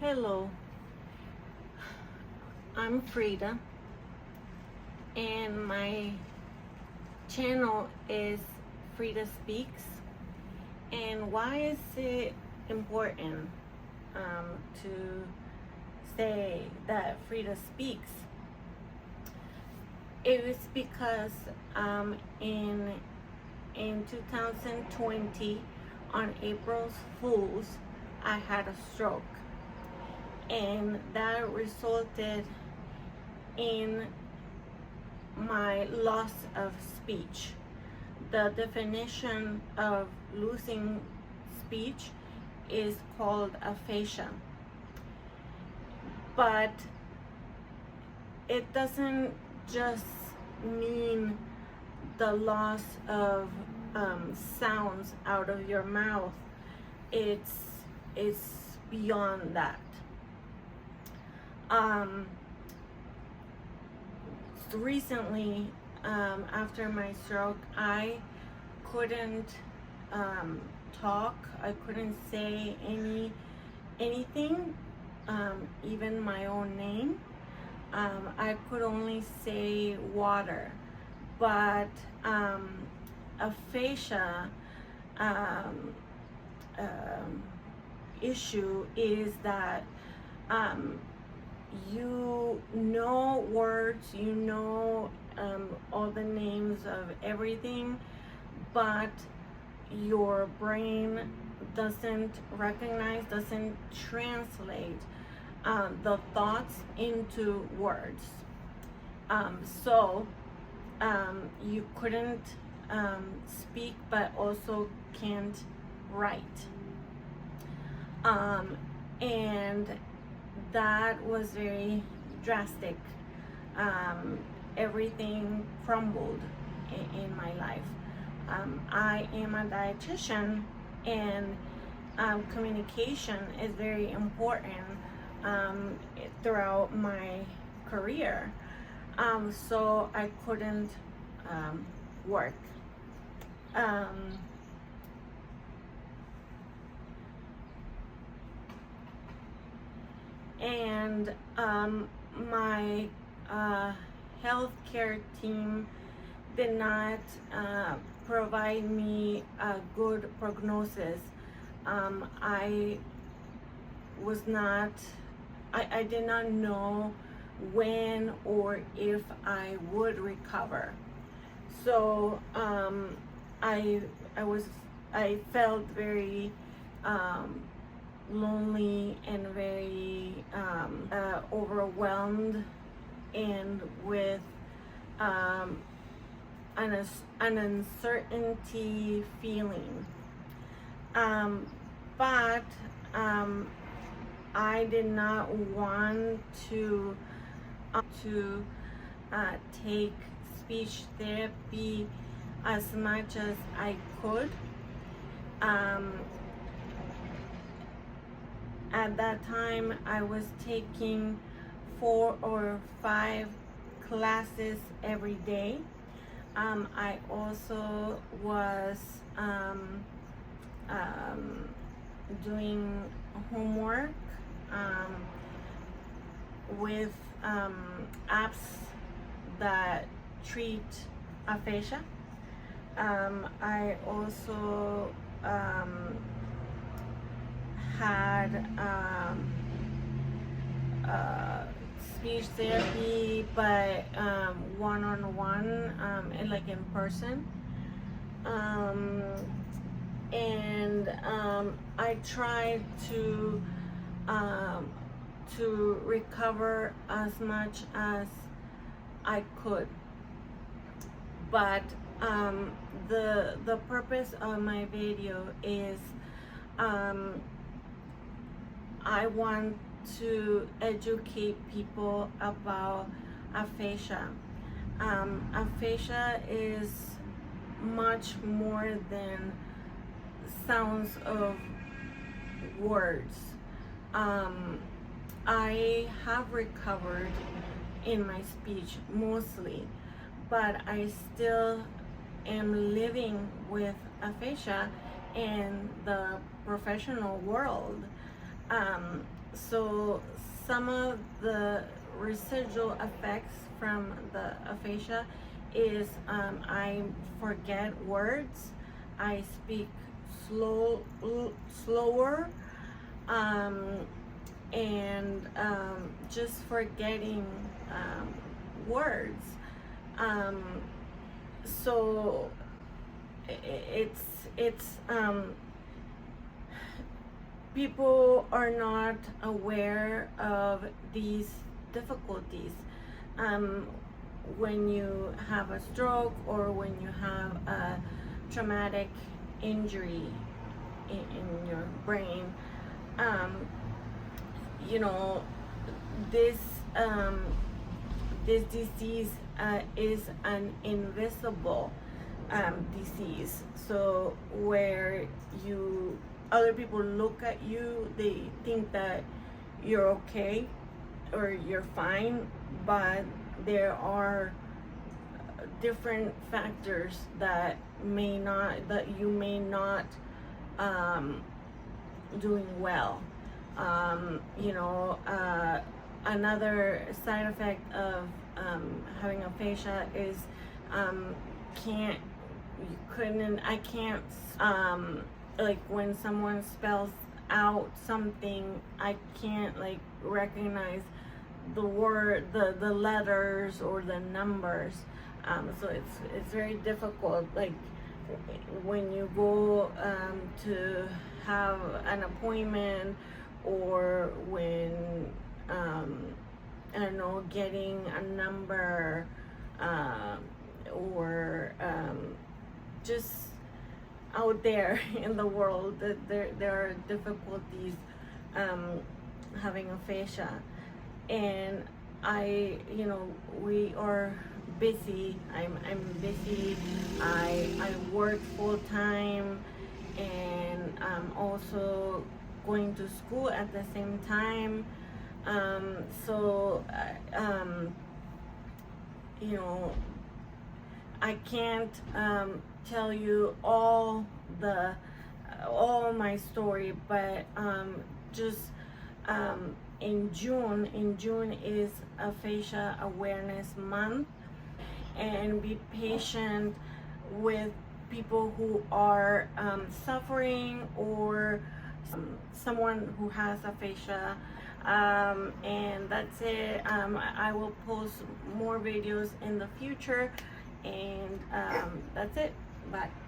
Hello, I'm Frida, and my channel is Frida Speaks. And why is it important to say that Frida speaks? It is because in 2020, on April Fool's, I had a stroke, and that resulted in my loss of speech. The definition of losing speech is called aphasia, but it doesn't just mean the loss of sounds out of your mouth. It's beyond that. Recently, after my stroke, I couldn't talk. I couldn't say anything, even my own name. I could only say water, but aphasia issue is that you know words, you know all the names of everything, but your brain doesn't recognize, doesn't translate the thoughts into words. So you couldn't speak, but also can't write. And that was very drastic. Everything crumbled in my life. I am a dietitian, and communication is very important throughout my career. So I couldn't work. And my healthcare team did not provide me a good prognosis. I did not know when or if I would recover. So I felt very lonely and very overwhelmed, and with an uncertainty feeling. But I did not want to take speech therapy as much as I could. At that time, I was taking 4 or 5 classes every day. I also was doing homework with apps that treat aphasia. I also had speech therapy, but one-on-one, and like in person. And I tried to recover as much as I could. But the purpose of my video is I want to educate people about aphasia. Aphasia is much more than sounds of words. I have recovered in my speech mostly, but I still am living with aphasia in the professional world. So some of the residual effects from the aphasia is I forget words, I speak slower, um, and just forgetting words. Um, so it's people are not aware of these difficulties. Um, when you have a stroke or when you have a traumatic injury in your brain, um, you know, this um, this disease is an invisible disease. So where you other people look at you, they think that you're okay or you're fine, but there are different factors that you may not doing well. Another side effect of having aphasia is can't you couldn't I can't like when someone spells out something, I can't like recognize the word, the letters or the numbers. So it's very difficult. Like when you go to have an appointment, or when I don't know, getting a number, or just out there in the world, that there are difficulties having aphasia. And we are busy. I'm busy. I work full time, and I'm also going to school at the same time. So I can't tell you all my story, but just in June is Aphasia Awareness Month, and be patient with people who are suffering, or someone who has aphasia. And that's it. I will post more videos in the future, and that's it. Bye.